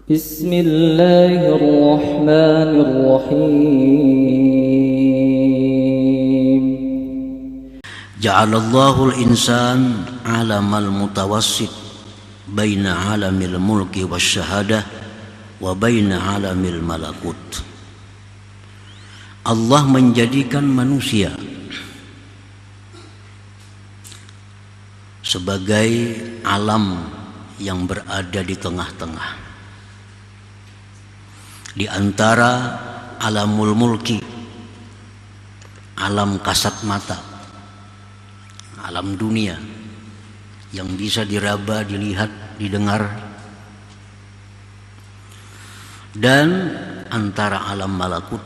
بسم الله الرحمن الرحيم. جعل الله الإنسان عالم المتوسط بين عالم الملك والشهادة وبين عالم الملكوت. Allah menjadikan manusia sebagai alam yang berada di tengah-tengah, di antara alamul mulki, alam kasat mata, alam dunia yang bisa diraba, dilihat, didengar, dan antara alam malakut,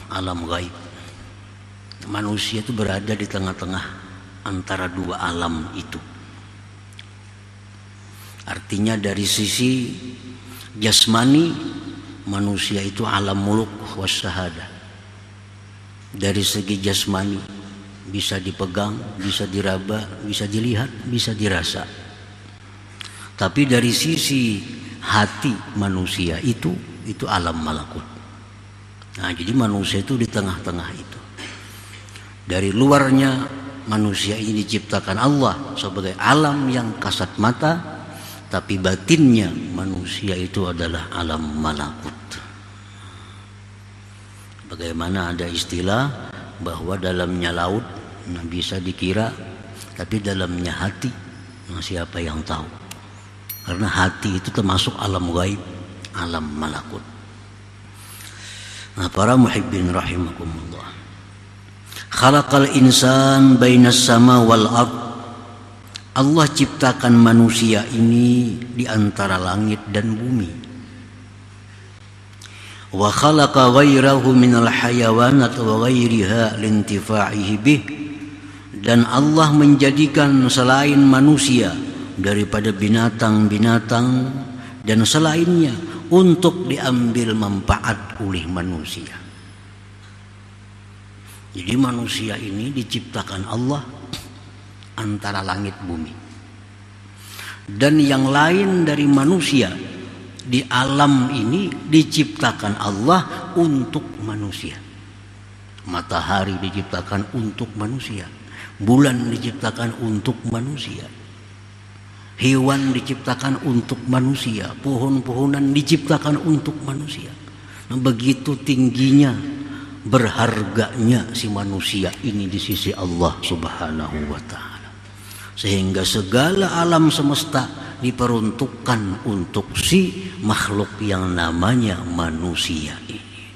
alam gaib. Manusia itu berada di tengah-tengah antara dua alam itu. Artinya dari sisi jasmani, manusia itu alam muluk wasyahadah. Dari segi jasmani bisa dipegang, bisa diraba, bisa dilihat, bisa dirasa. Tapi dari sisi hati manusia itu alam malakut. Nah, jadi manusia itu di tengah-tengah itu. Dari luarnya manusia ini diciptakan Allah sebagai alam yang kasat mata, tapi batinnya manusia itu adalah alam malakut. Bagaimana ada istilah bahwa dalamnya laut bisa dikira, tapi dalamnya hati, siapa yang tahu? Karena hati itu termasuk alam gaib, alam malakut. Nah, para muhibbin rahimakumullah, khalaqal insan bainas sama wal ard. Allah ciptakan manusia ini di antara langit dan bumi. Wa khalaqa ghairahu minal hayawanat wa ghairiha lintifa'ihi bih. Dan Allah menjadikan selain manusia daripada binatang-binatang dan selainnya untuk diambil manfaat oleh manusia. Jadi manusia ini diciptakan Allah antara langit bumi. Dan yang lain dari manusia di alam ini diciptakan Allah untuk manusia. Matahari diciptakan untuk manusia, bulan diciptakan untuk manusia, hewan diciptakan untuk manusia, pohon-pohonan diciptakan untuk manusia. Nah, begitu tingginya, berharganya si manusia ini di sisi Allah Subhanahu wa ta'ala, sehingga segala alam semesta diperuntukkan untuk si makhluk yang namanya manusia ini.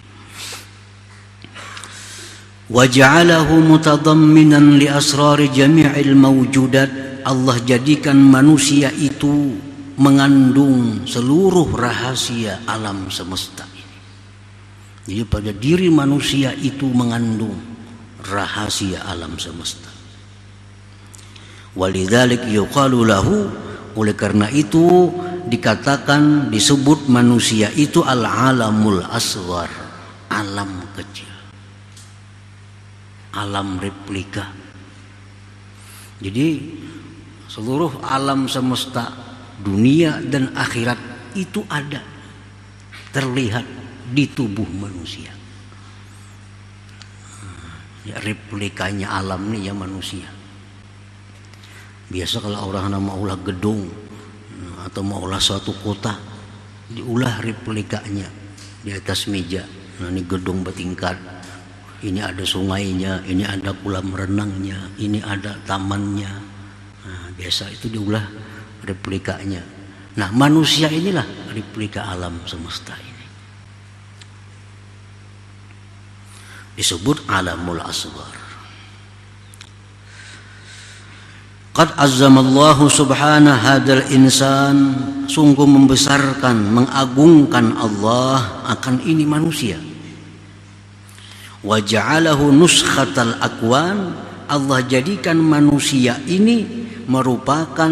Wa ja'alahu mutadamminan li asrari jami'il mawjudat. Allah jadikan manusia itu mengandung seluruh rahasia alam semesta ini. Jadi pada diri manusia itu mengandung rahasia alam semesta. Walidzalik yuqalu lahu, oleh karena itu dikatakan, disebut manusia itu al-alamul asghar, alam kecil, alam replika. Jadi seluruh alam semesta, dunia dan akhirat itu ada, terlihat di tubuh manusia. Ya, replikanya alam nih ya manusia. Biasa kalau orang mau ulah gedung atau mau ulah suatu kota, diulah replikanya di atas meja. Nah, ini gedung bertingkat, ini ada sungainya, ini ada kolam renangnya, ini ada tamannya. Nah, biasa itu diulah replikanya. Nah, manusia inilah replika alam semesta ini. Disebut alamul asghar. Qad azzamallahu subhanahu hadzal insan, sungguh membesarkan, mengagungkan Allah akan ini manusia. Wa ja'alahu nuskhatal akwan, Allah jadikan manusia ini merupakan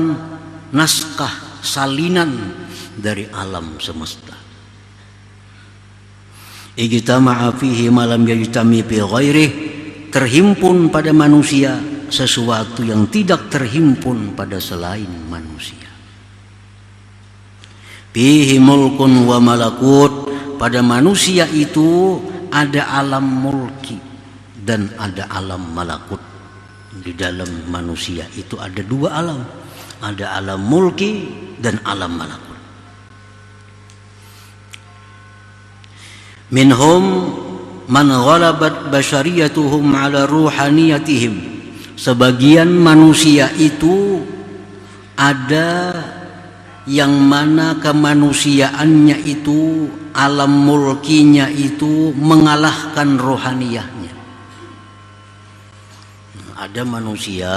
naskah, salinan dari alam semesta. Ijtama'a fihi ma lam yajtami fi ghairihi, terhimpun pada manusia sesuatu yang tidak terhimpun pada selain manusia. Fihi mulkun wa malakut. Pada manusia itu ada alam mulki dan ada alam malakut. Di dalam manusia itu ada dua alam, ada alam mulki dan alam malakut. Minhum man ghalabat basyariyatuhum ala ruhaniyatihim. Sebagian manusia itu ada yang mana kemanusiaannya itu, alam mulkinya itu mengalahkan rohaniyahnya. Ada manusia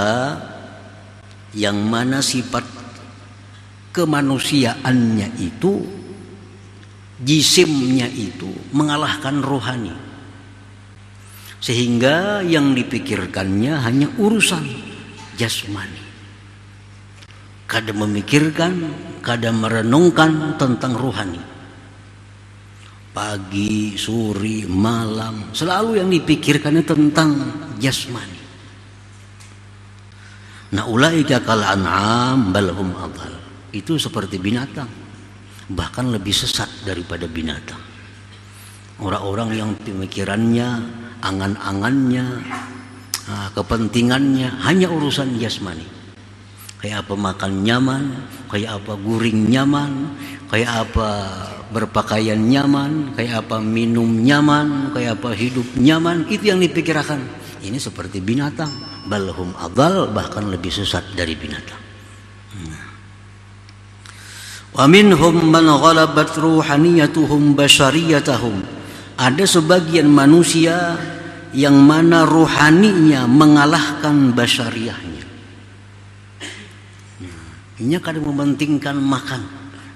yang mana sifat kemanusiaannya itu, jisimnya itu mengalahkan rohani, sehingga yang dipikirkannya hanya urusan jasmani. Kadang memikirkan, kadang merenungkan tentang rohani. Pagi, sore, malam, selalu yang dipikirkannya tentang jasmani. Nah, ulaika kal an'am bal hum adhal. Itu seperti binatang, bahkan lebih sesat daripada binatang. Orang-orang yang pemikirannya, angan-angannya, kepentingannya hanya urusan jasmani. Kayak apa makan nyaman, kayak apa guring nyaman, kayak apa berpakaian nyaman, kayak apa minum nyaman, kayak apa hidup nyaman. Itu yang dipikirkan. Ini seperti binatang, balhum adhal, bahkan lebih sesat dari binatang. Wa minhum man ghalabat ruhaniyatuhum basyariyatahum. Ada sebagian manusia yang mana ruhaninya mengalahkan basyariyahnya. Ini kadang mementingkan makan,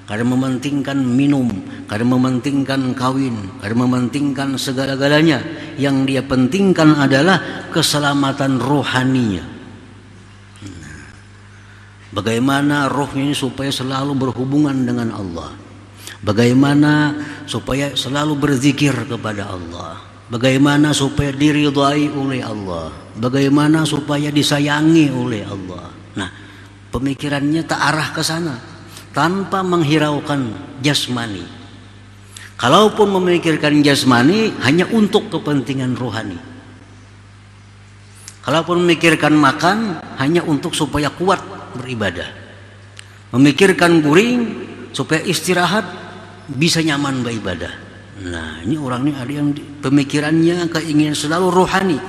kadang mementingkan minum, kadang mementingkan kawin, kadang mementingkan segala-galanya. Yang dia pentingkan adalah keselamatan rohaninya. Bagaimana rohnya ini supaya selalu berhubungan dengan Allah, bagaimana supaya selalu berzikir kepada Allah, bagaimana supaya diridhai oleh Allah, bagaimana supaya disayangi oleh Allah. Nah, pemikirannya tak arah ke sana, tanpa menghiraukan jasmani. Kalaupun memikirkan jasmani hanya untuk kepentingan rohani. Kalaupun memikirkan makan hanya untuk supaya kuat beribadah. Memikirkan guring supaya istirahat bisa nyaman beribadah. Nah, ini orang ini ada yang pemikirannya keinginan selalu rohani.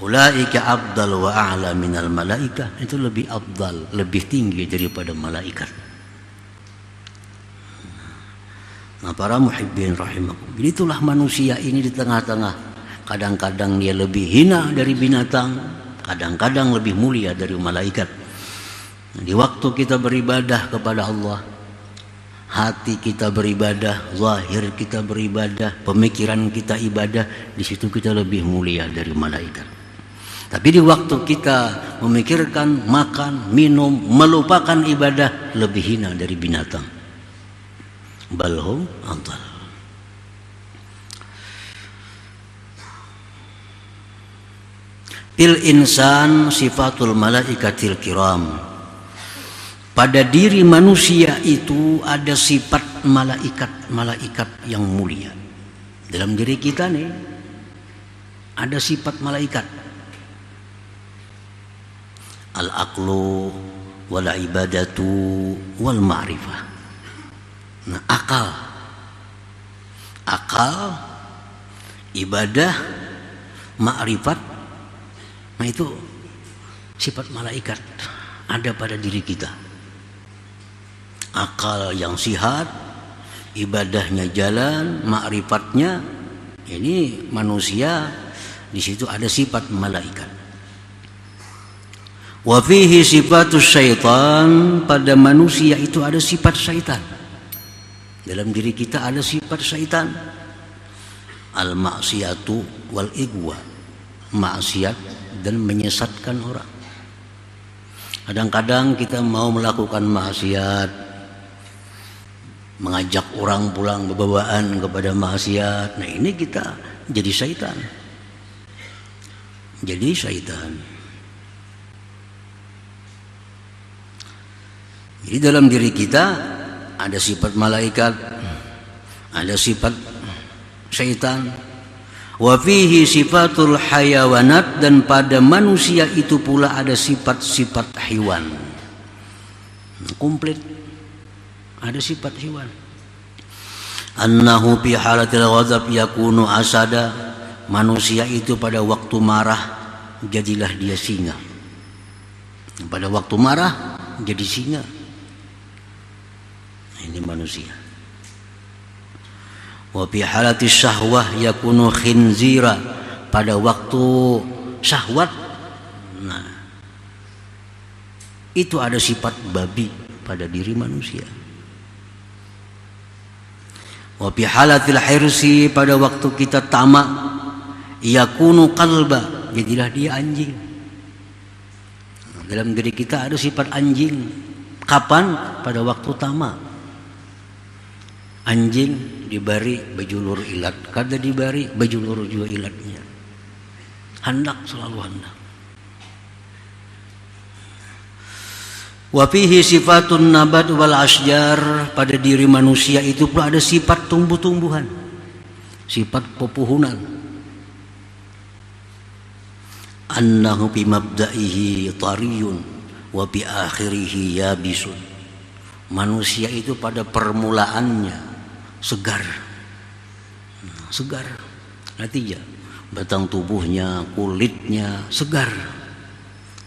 Ulaika afdal wa a'la minal malaikah. Itu lebih afdal, lebih tinggi daripada malaikat. Nah, para muhibbin rahimakum. Itulah manusia ini di tengah-tengah. Kadang-kadang dia lebih hina dari binatang, kadang-kadang lebih mulia dari malaikat. Di waktu kita beribadah kepada Allah, hati kita beribadah, zahir kita beribadah, pemikiran kita ibadah, di situ kita lebih mulia dari malaikat. Tapi di waktu kita memikirkan makan, minum, melupakan ibadah, lebih hina dari binatang. Balhum adhal. Fil insan sifatul malaikatil kiram. Pada diri manusia itu ada sifat malaikat yang mulia. Dalam diri kita nih ada sifat malaikat. Al-aqlu wal ibadatu wal ma'rifah. Nah, akal, ibadah, ma'rifat. Nah, itu sifat malaikat ada pada diri kita. Akal yang sihat, ibadahnya jalan, ma'rifatnya, ini manusia, di situ ada sifat malaikat. Wa fihi sifatus syaitan, pada manusia itu ada sifat syaitan. Dalam diri kita ada sifat syaitan. Al maksiatu wal igwa, maksiat dan menyesatkan orang. Kadang-kadang kita mau melakukan maksiat, mengajak orang pulang berbawaan kepada maksiat. Nah, ini kita jadi syaitan. Jadi syaitan. Jadi dalam diri kita ada sifat malaikat, ada sifat syaitan. Wa fihi sifatul hayawanat, dan pada manusia itu pula ada sifat-sifat hewan. Komplit. Ada sifat hewan. Annahu fi halatil ghadab yakunu asada. Manusia itu pada waktu marah jadilah dia singa. Pada waktu marah jadi singa. Ini manusia. Wa fi halatis syahwah yakunu khinzira. Pada waktu syahwat, nah, itu ada sifat babi pada diri manusia. Wa fi halatil hirsi, pada waktu kita tamak, yakunu qalba, jadilah dia anjing. Dalam diri kita ada sifat anjing. Kapan? Pada waktu tamak. Anjing dibari bejulur ilat, kada dibari bejulur juga ilatnya. Hendak, selalu hendak. Wa fihi sifatun nabat wal asjar, pada diri manusia itu pula ada sifat tumbuh-tumbuhan, sifat pepohonan. Annahu bi mabda'ihi tariyun wa bi akhirihi yabisun. Manusia itu pada permulaannya segar. Segar. Artinya batang tubuhnya, kulitnya segar.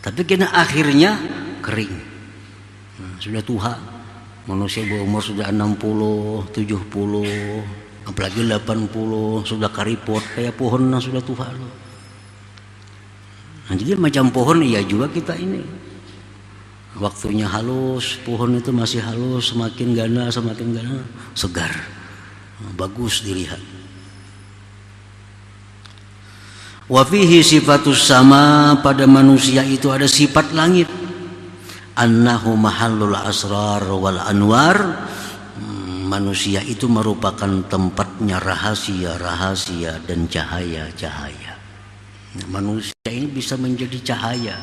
Tapi kena akhirnya kering. Sudah tua. Manusia berumur sudah 60, 70, apalagi 80, sudah karipot kayak pohon yang sudah tua loh. Nah, jadi macam pohon iya juga kita ini. Waktunya halus, pohon itu masih halus, semakin gana, segar, bagus dilihat. Wa fihi sifatus sama, pada manusia itu ada sifat langit. Annahu mahallul asrar wal anwar. Manusia itu merupakan tempatnya rahasia-rahasia dan cahaya-cahaya. Nah, manusia ini bisa menjadi cahaya,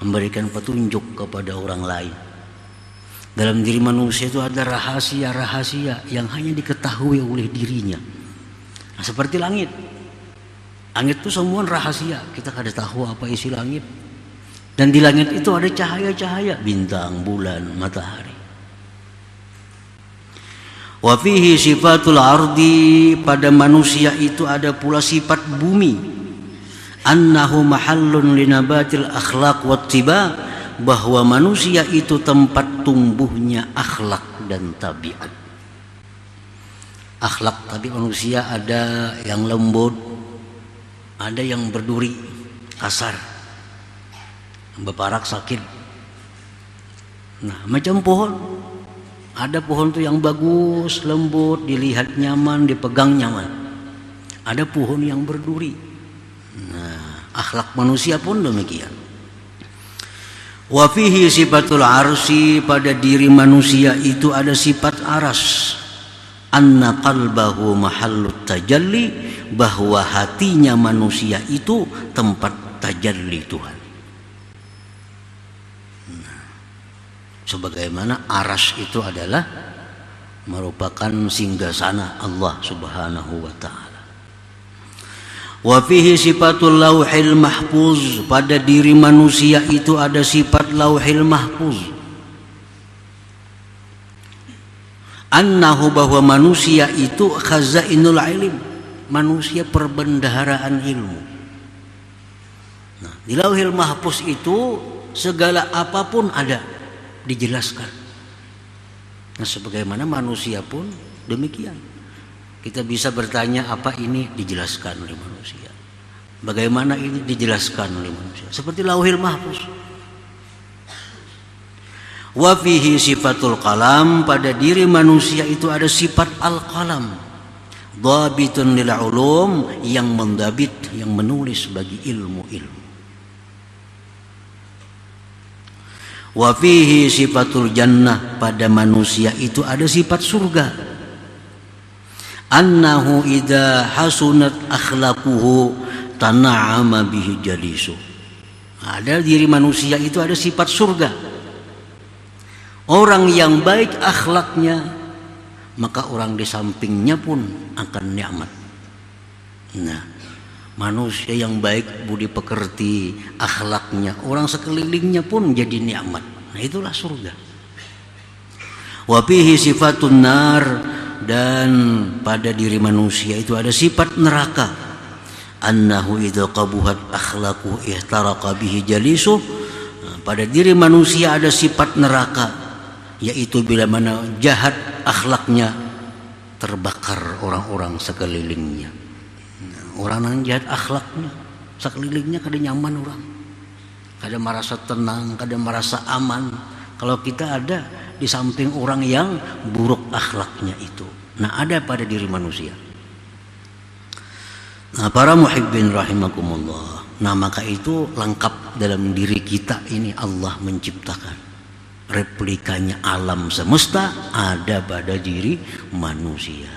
memberikan petunjuk kepada orang lain. Dalam diri manusia itu ada rahasia-rahasia yang hanya diketahui oleh dirinya. Nah, seperti langit. Langit itu semua rahasia, kita kada tahu apa isi langit. Dan di langit itu ada cahaya-cahaya, bintang, bulan, matahari. Wa fihi sifatul ardi, pada manusia itu ada pula sifat bumi. Annahu mahallun linabatil akhlaq wattiba, bahwa manusia itu tempat tumbuhnya akhlak dan tabiat. Akhlak tadi manusia ada yang lembut, ada yang berduri, kasar, beparak, sakit. Nah, macam pohon. Ada pohon tuh yang bagus, lembut, dilihat nyaman, dipegang nyaman. Ada pohon yang berduri. Nah, akhlak manusia pun demikian. Wa fihi sifatul arsi, pada diri manusia itu ada sifat aras. Anna qalbahu mahallut tajalli, bahwa hatinya manusia itu tempat tajalli Tuhan. Nah, sebagaimana aras itu adalah merupakan singgasana Allah Subhanahu wa ta'ala. Wa fihi sifatul lauhil mahfuz, pada diri manusia itu ada sifat lauhil mahfuz. Annahu, bahwa manusia itu khazainul ilm, manusia perbendaharaan ilmu. Nah, di lauhil mahfuz itu segala apapun ada dijelaskan. Nah, sebagaimana manusia pun demikian. Kita bisa bertanya apa ini, dijelaskan oleh manusia. Bagaimana ini, dijelaskan oleh manusia. Seperti lauhil mahfuz. Wa fihi sifatul qalam, pada diri manusia itu ada sifat al-qalam. Dhabitun lil ulum, yang mendabit, yang menulis bagi ilmu-ilmu. Wa fihi sifatul jannah, pada manusia itu ada sifat surga. Annahu idza hasunat akhlaquhu tana'ama bihi jalisu. Ada diri manusia itu ada sifat surga. orang yang baik akhlaknya, maka orang di sampingnya pun akan nikmat. Nah, manusia yang baik budi pekerti, akhlaknya, orang sekelilingnya pun jadi nikmat. Nah, itulah surga. Wa fihi sifatun nar, dan pada diri manusia itu ada sifat neraka. Annahu idza qabuhat akhlaqu ihtaraqa bihi jalisu. Pada diri manusia ada sifat neraka, yaitu bila mana jahat akhlaknya, terbakar orang-orang sekelilingnya. Orang yang jahat akhlaknya, sekelilingnya kada nyaman orang, kada merasa tenang, kada merasa aman kalau kita ada di samping orang yang buruk akhlaknya itu. Nah, ada pada diri manusia. Nah, para muhibbin rahimakumullah, nah maka itu lengkap dalam diri kita ini. Allah menciptakan replikanya alam semesta ada pada diri manusia.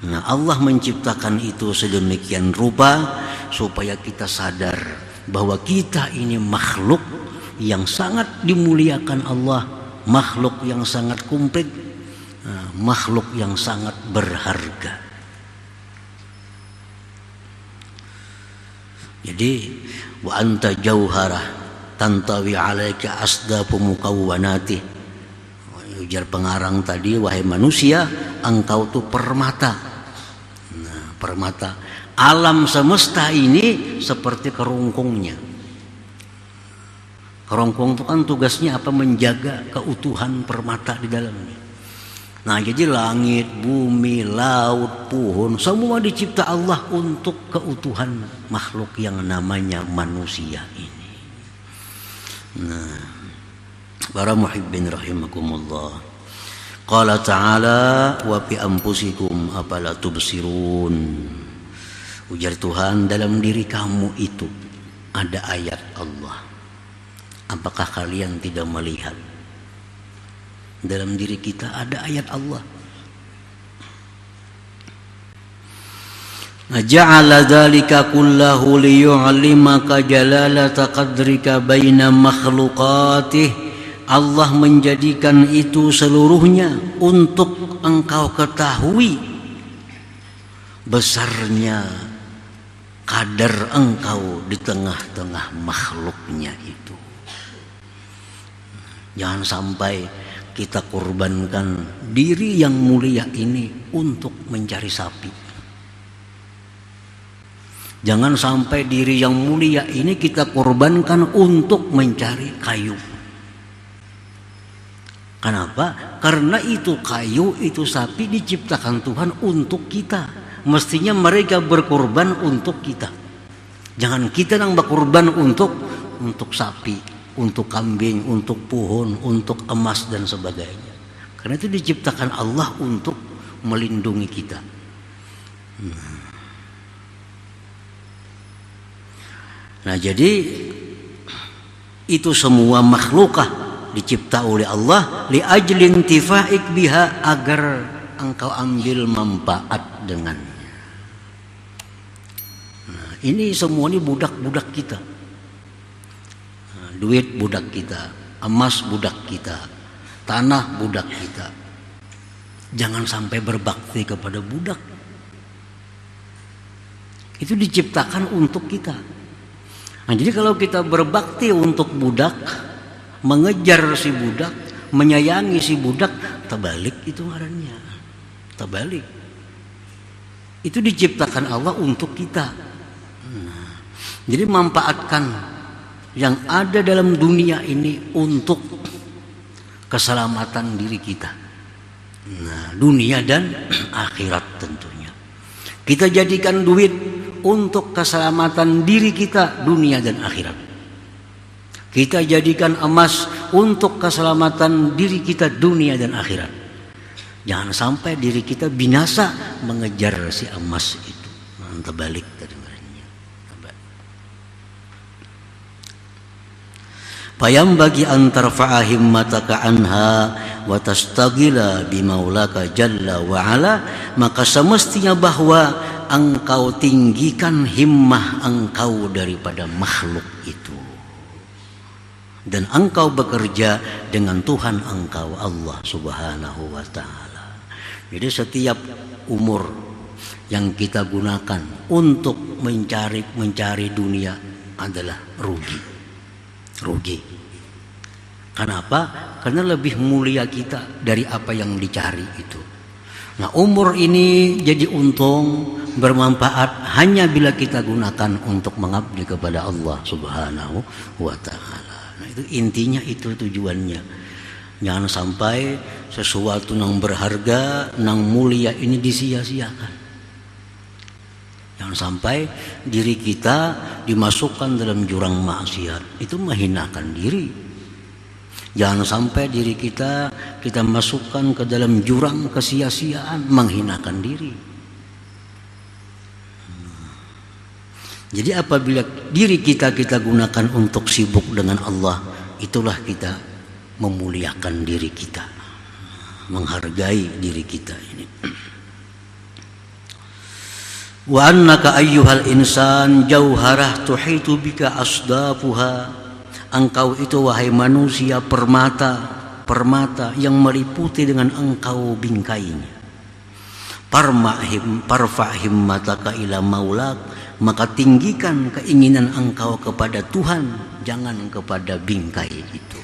Nah, Allah menciptakan itu sedemikian rupa supaya kita sadar bahwa kita ini makhluk yang sangat dimuliakan Allah, makhluk yang sangat komplit, makhluk yang sangat berharga. Jadi wa anta jauharah tantawi alaika asdafu mukawwanati. Ujar pengarang tadi, wahai manusia, engkau tuh permata. Nah, permata. Alam semesta ini seperti kerongkongnya. Kerongkong itu kan tugasnya apa? Menjaga keutuhan permata di dalamnya. Nah, jadi langit, bumi, laut, pohon, semua dicipta Allah untuk keutuhan makhluk yang namanya manusia ini. Nah, para muhibbin rahimakumullah. Qala ta'ala wa fi anfusikum afala tubsirun. Ujar Tuhan, dalam diri kamu itu ada ayat Allah. Apakah kalian tidak melihat? Dalam diri kita ada ayat Allah. Ja'ala dzalika kullahu liyu'limaka jalalata qadrika baina makhluqatih. Allah menjadikan itu seluruhnya untuk engkau ketahui besarnya kadar engkau di tengah-tengah makhluknya itu. Jangan sampai kita korbankan diri yang mulia ini untuk mencari sapi. Jangan sampai diri yang mulia ini kita korbankan untuk mencari kayu. Kenapa? Karena itu kayu, itu sapi diciptakan Tuhan untuk kita. Mestinya mereka berkorban untuk kita. Jangan kita yang berkorban untuk sapi, untuk kambing, untuk pohon, untuk emas dan sebagainya. Karena itu diciptakan Allah untuk melindungi kita. Nah, jadi itu semua makhlukah dicipta oleh Allah li ajlin tifa'ik biha, agar engkau ambil manfaat dengannya. Nah, ini semua ini budak-budak kita. Duit budak kita, emas budak kita, tanah budak kita. Jangan sampai berbakti kepada budak. Itu diciptakan untuk kita. Nah, jadi kalau kita berbakti untuk budak, mengejar si budak, menyayangi si budak, terbalik itu ngarannya. Terbalik. Itu diciptakan Allah untuk kita. Nah, jadi manfaatkan yang ada dalam dunia ini untuk keselamatan diri kita. Nah, dunia dan akhirat tentunya. Kita jadikan duit untuk keselamatan diri kita, dunia dan akhirat. Kita jadikan emas untuk keselamatan diri kita, dunia dan akhirat. Jangan sampai diri kita binasa mengejar si emas itu. Nah, terbalik tadi. Fayam bagi antar fa'ahim mataka anha wa tastagila bimaulaka jalla wa ala, maka semestinya bahwa engkau tinggikan himmah engkau daripada makhluk itu. dan engkau bekerja dengan Tuhan engkau Allah Subhanahu wa ta'ala. Jadi setiap umur yang kita gunakan untuk mencari dunia adalah rugi. Kenapa? Karena lebih mulia kita dari apa yang dicari itu. Nah, umur ini jadi untung, bermanfaat hanya bila kita gunakan untuk mengabdi kepada Allah Subhanahu wa ta'ala. Nah, itu intinya, itu tujuannya. Jangan sampai sesuatu yang berharga, yang mulia ini disia-siakan. Jangan sampai diri kita dimasukkan dalam jurang maksiat, itu menghinakan diri. Jangan sampai diri kita masukkan ke dalam jurang kesia-siaan, menghinakan diri. Jadi apabila diri kita gunakan untuk sibuk dengan Allah, itulah kita memuliakan diri kita, menghargai diri kita ini. Wa annaka ayyuhal insan jauharah tuhitu bika asdafuha. Engkau itu wahai manusia permata yang meliputi dengan engkau bingkainya. Parfa himmataka ila maulak, maka tinggikan keinginan engkau kepada Tuhan, jangan kepada bingkai itu.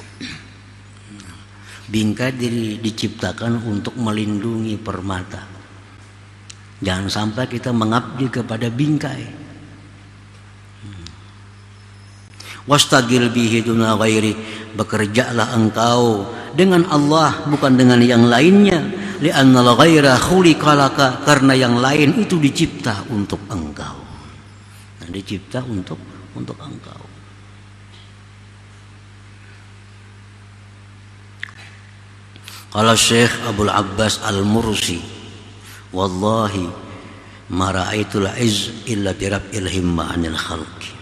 Bingkai diciptakan untuk melindungi permata. Jangan sampai kita mengabdi kepada bingkai. Wastagil bihi duna ghairi, bekerjalah engkau dengan Allah bukan dengan yang lainnya. Li'annal ghaira khuliqa laka, karena yang lain itu dicipta untuk engkau. Nah, dicipta untuk engkau. Qala Syekh Abdul Abbas Al-Mursi, wallahi ma ra'aitul izz illa bi rab'il himma 'anil khalqi.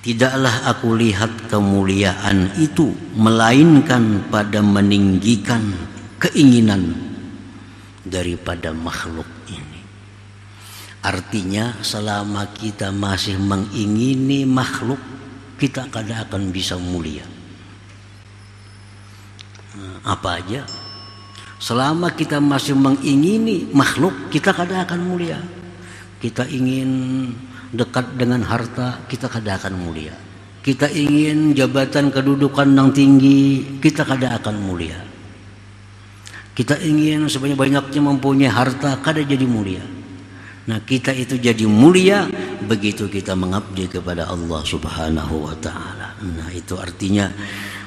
Tidaklah aku lihat kemuliaan itu melainkan pada meninggikan keinginan daripada makhluk ini. Artinya selama kita masih mengingini makhluk, kita kada akan bisa mulia. Apa aja? Selama kita masih mengingini makhluk, kita kada akan mulia. Kita ingin dekat dengan harta, kita kada akan mulia. Kita ingin jabatan kedudukan yang tinggi, kita kada akan mulia. Kita ingin sebanyak-banyaknya mempunyai harta, kada jadi mulia. Nah, kita itu jadi mulia begitu kita mengabdi kepada Allah Subhanahu wa ta'ala. Nah, itu artinya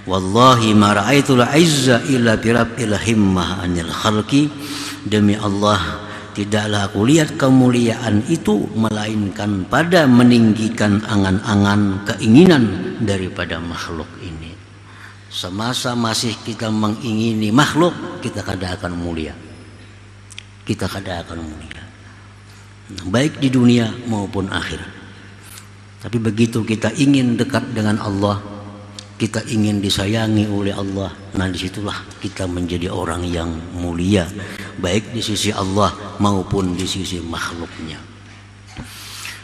wallahi ma ra'aitul izza illa bi rabbil himmah 'anil khalqi. Demi Allah, tidaklah aku lihat kemuliaan itu melainkan pada meninggikan angan-angan keinginan daripada makhluk ini. Semasa masih kita mengingini makhluk, kita kada akan mulia. Kita kada akan mulia, baik di dunia maupun akhirat. Tapi begitu kita ingin dekat dengan Allah, kita ingin disayangi oleh Allah, nah disitulah kita menjadi orang yang mulia, baik di sisi Allah maupun di sisi makhluknya.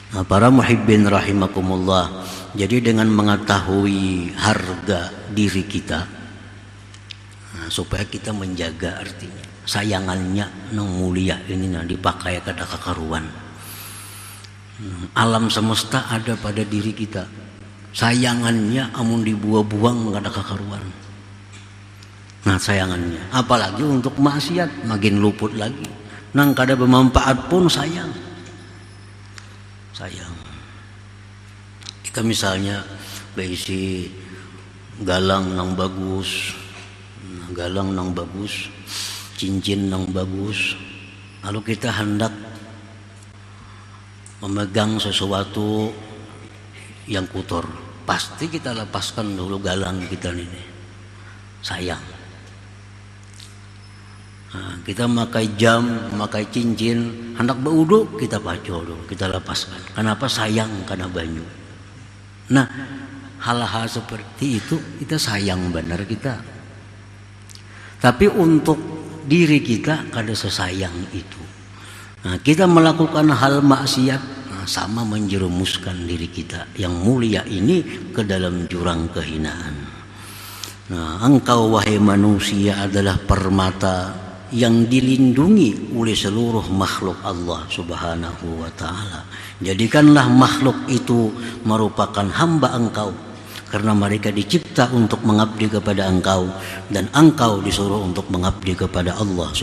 Nah, para muhibbin rahimakumullah, jadi dengan mengetahui harga diri kita, nah, supaya kita menjaga, artinya sayangannya nang mulia ini nah dipakai kada kakaruan. Alam semesta ada pada diri kita, sayangannya amun dibuang-buang kada kakaruan. Nah, sayangannya apalagi untuk maksiat makin luput lagi. Nang kada bermanfaat pun sayang. Kita misalnya beisi galang nang bagus, cincin nang bagus, lalu kita hendak memegang sesuatu yang kotor, pasti kita lepaskan dulu galang kita ini, sayang. Nah, kita memakai jam, memakai cincin, hendak berwudu, kita paco dulu, kita lepaskan. Kenapa? Sayang karena banyu. Nah, hal-hal seperti itu kita sayang benar kita. Tapi untuk diri kita kada sesayang itu. Nah, kita melakukan hal maksiat, nah, sama menjerumuskan diri kita yang mulia ini ke dalam jurang kehinaan. Nah, engkau wahai manusia adalah permata yang dilindungi oleh seluruh makhluk Allah Subhanahu wa ta'ala. Jadikanlah makhluk itu merupakan hamba engkau, karena mereka dicipta untuk mengabdi kepada engkau, dan engkau disuruh untuk mengabdi kepada Allah.